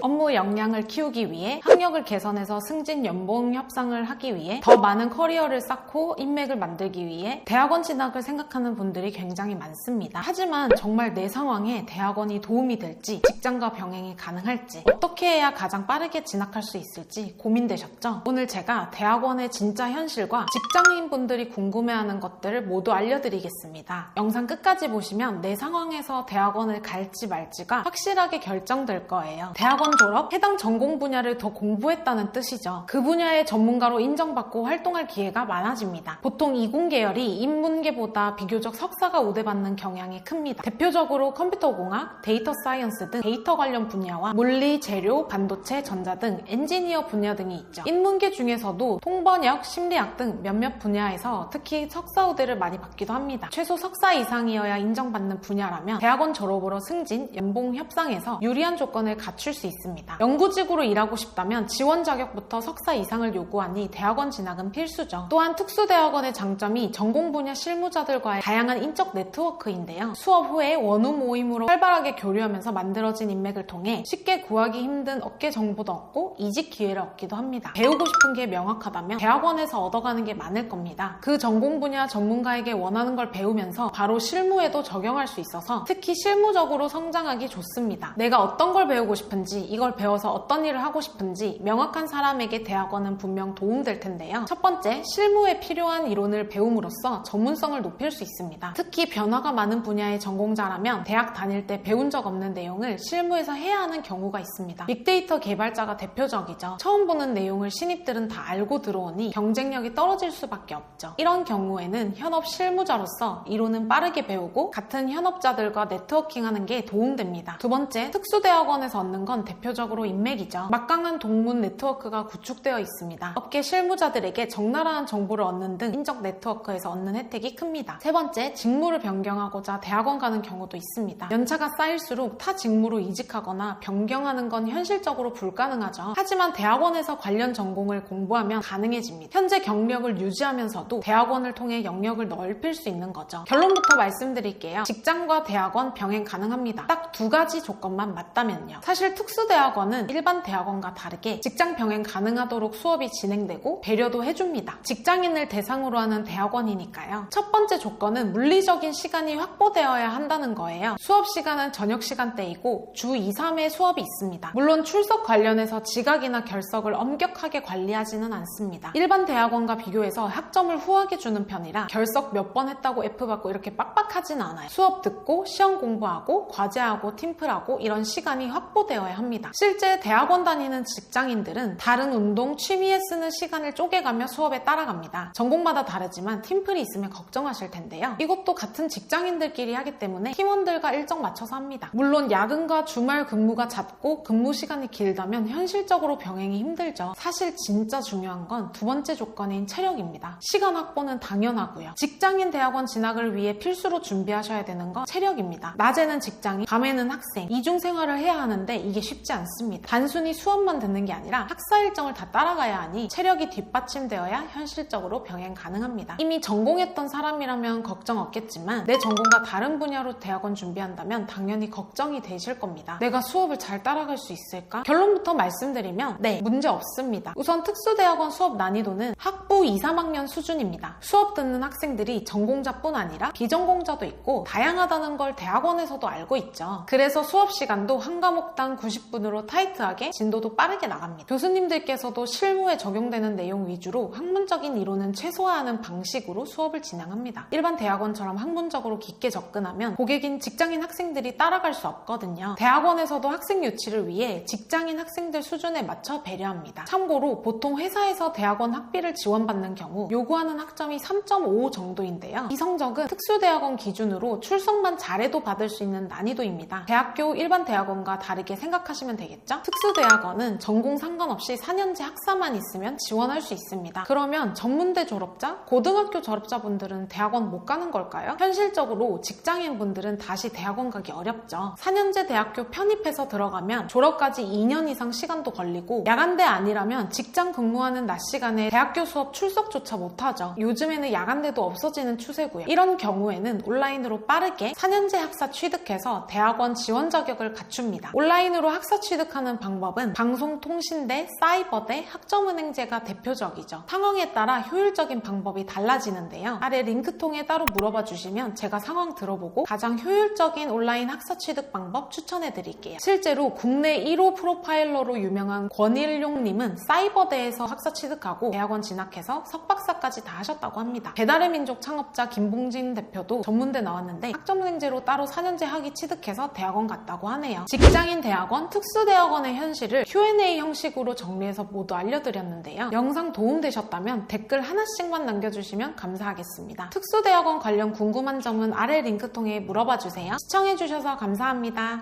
업무 역량을 키우기 위해 학력을 개선해서 승진 연봉 협상을 하기 위해 더 많은 커리어를 쌓고 인맥을 만들기 위해 대학원 진학을 생각하는 분들이 굉장히 많습니다. 하지만 정말 내 상황에 대학원이 도움이 될지, 직장과 병행이 가능할지, 어떻게 해야 가장 빠르게 진학할 수 있을지 고민되셨죠? 오늘 제가 대학원의 진짜 현실과 직장인분들이 궁금해하는 것들을 모두 알려드리겠습니다. 영상 끝까지 보시면 내 상황에서 대학원을 갈지 말지가 확실하게 결정될 거예요. 대학원 졸업, 해당 전공 분야를 더 공부했다는 뜻이죠. 그 분야의 전문가로 인정받고 활동할 기회가 많아집니다. 보통 이공계열이 인문계보다 비교적 석사가 우대받는 경향이 큽니다. 대표적으로 컴퓨터공학, 데이터 사이언스 등 데이터 관련 분야와 물리, 재료, 반도체, 전자 등 엔지니어 분야 등이 있죠. 인문계 중에서도 통번역, 심리학 등 몇몇 분야에서 특히 석사 우대를 많이 받기도 합니다. 최소 석사 이상이어야 인정받는 분야라면 대학원 졸업으로 승진, 연봉 협상에서 유리한 조건을 갖출 수 있습니다. 연구직으로 일하고 싶다면 지원 자격부터 석사 이상을 요구하니 대학원 진학은 필수죠. 또한 특수대학원의 장점이 전공 분야 실무자들과의 다양한 인적 네트워크인데요. 수업 후에 원우 모임으로 활발하게 교류하면서 만들어진 인맥을 통해 쉽게 구하기 힘든 업계 정보도 얻고 이직 기회를 얻기도 합니다. 배우고 싶은 게 명확하다면 대학원에서 얻어가는 게 많을 겁니다. 그 전공 분야 전문가에게 원하는 걸 배우면서 바로 실무에도 적용할 수 있어서 특히 실무적으로 성장하기 좋습니다. 내가 어떤 걸 배우고 싶은지, 이걸 배워서 어떤 일을 하고 싶은지 명확한 사람에게 대학원은 분명 도움될 텐데요. 첫 번째, 실무에 필요한 이론을 배움으로써 전문성을 높일 수 있습니다. 특히 변화가 많은 분야의 전공자라면 대학 다닐 때 배운 적 없는 내용을 실무에서 해야 하는 경우가 있습니다. 빅데이터 개발자가 대표적이죠. 처음 보는 내용을 신입들은 다 알고 들어오니 경쟁력이 떨어질 수밖에 없죠. 이런 경우에는 현업 실무자로서 이론은 빠르게 배우고 같은 현업자들과 네트워킹하는 게 도움됩니다. 두 번째, 특수대학원에서 얻는 건 대표적으로 인맥이죠. 막강한 동문 네트워크가 구축되어 있습니다. 업계 실무자들에게 적나라한 정보를 얻는 등 인적 네트워크에서 얻는 혜택이 큽니다. 세 번째, 직무를 변경하고자 대학원 가는 경우도 있습니다. 연차가 쌓일수록 타 직무로 이직하거나 변경하는 건 현실적으로 불가능하죠. 하지만 대학원에서 관련 전공을 공부하면 가능해집니다. 현재 경력을 유지하면서도 대학원을 통해 영역을 넓힐 수 있는 거죠. 결론부터 말씀드릴게요. 직장과 대학원 병행 가능합니다. 딱 두 가지 조건만 맞다면요. 사실 특수대학원은 일반 대학원과 다르게 직장 병행 가능하도록 수업이 진행되고 배려도 해줍니다. 직장인을 대상으로 하는 대학원이니까요. 첫 번째 조건은 물리적인 시간이 확보되어야 한다는 거예요. 수업 시간은 저녁 시간대이고 주 2, 3회 수업이 있습니다. 물론 출석 관련해서 지각이나 결석을 엄격하게 관리하지는 않습니다. 일반 대학원과 비교해서 학점을 후하게 주는 편이라 결석 몇 번 했다고 F받고 이렇게 빡빡하진 않아요. 수업 듣고 시험 공부하고 과제하고 팀플하고 이런 시간이 확보되어야 합니다. 실제 대학원 다니는 직장인들은 다른 운동, 취미에 쓰는 시간을 쪼개가며 수업에 따라갑니다. 전공마다 다르지만 팀플이 있으면 걱정하실 텐데요. 이것도 같은 직장인들끼리 하기 때문에 팀원들과 일정 맞춰서 합니다. 물론 야근과 주말 근무가 잦고 근무 시간이 길다면 현실적으로 병행이 힘들죠. 사실 진짜 중요한 건 두 번째 조건인 체력입니다. 시간 확보는 당연하고요. 직장인 대학원 진학을 위해 필수로 준비하셔야 되는 건 체력입니다. 낮에는 직장인, 밤에는 학생, 이중 생활을 해야 하는데 이게 쉽지 않습니다. 단순히 수업만 듣는 게 아니라 학사 일정을 다 따라가야 하니 체력이 뒷받침되어야 현실적으로 병행 가능합니다. 이미 전공했던 사람이라면 걱정 없겠지만 내 전공과 다른 분야로 대학원 준비한다면 당연히 걱정이 되실 겁니다. 내가 수업을 잘 따라갈 수 있을까? 결론부터 말씀드리면 네, 문제 없습니다. 우선 특수대학원 수업 난이도는 학부 2, 3학년 수준입니다. 수업 듣는 학생들이 전공자뿐 아니라 비전공자도 있고 다양하다는 걸 대학원에서도 알고 있죠. 그래서 수업 시간도 한 과목당 90분으로 타이트하게 진도도 빠르게 나갑니다. 교수님들께서도 실무에 적용되는 내용 위주로 학문적인 이론은 최소화하는 방식으로 수업을 진행합니다. 일반 대학원처럼 학문적으로 깊게 접근하면 고객인 직장인 학생들이 따라갈 수 없거든요. 대학원에서도 학생 유치를 위해 직장인 학생들 수준에 맞춰 배려합니다. 참고로 보통 회사에서 대학원 학비를 지원받는 경우 요구하는 학점이 3.5 정도인데요. 이 성적은 특수대학원 기준으로 출석만 잘해도 받을 수 있는 난이도입니다. 대학교 일반 대학원과 다르게 생각하시면 되겠죠? 특수대학원은 전공 상관없이 4년제 학사만 있으면 지원할 수 있습니다. 그러면 전문대 졸업자, 고등학교 졸업자분들은 대학원 못 가는 걸까요? 현실적으로 직장인분들은 다시 대학원 가기 어렵죠. 4년제 대학교 편입해서 들어가면 졸업까지 2년 이상 시간도 걸리고 야간대 아니라면 직장 근무하는 낮 시간에 대학교 수업 출석조차 못하죠. 요즘에는 야간대도 없어지는 추세고요. 이런 경우에는 온라인으로 빠르게 4년제 학사 취득해서 대학원 지원 자격을 갖춥니다. 온라인으로 학사 학사 취득하는 방법은 방송통신대, 사이버대, 학점은행제가 대표적이죠. 상황에 따라 효율적인 방법이 달라지는데요. 아래 링크통에 따로 물어봐 주시면 제가 상황 들어보고 가장 효율적인 온라인 학사 취득 방법 추천해 드릴게요. 실제로 국내 1호 프로파일러로 유명한 권일용님은 사이버대에서 학사 취득하고 대학원 진학해서 석박사까지 다 하셨다고 합니다. 배달의 민족 창업자 김봉진 대표도 전문대 나왔는데 학점은행제로 따로 4년제 학위 취득해서 대학원 갔다고 하네요. 직장인 대학원, 특수대학원의 현실을 Q&A 형식으로 정리해서 모두 알려드렸는데요. 영상 도움되셨다면 댓글 하나씩만 남겨주시면 감사하겠습니다. 특수대학원 관련 궁금한 점은 아래 링크통에 물어봐 주세요. 시청해주셔서 감사합니다.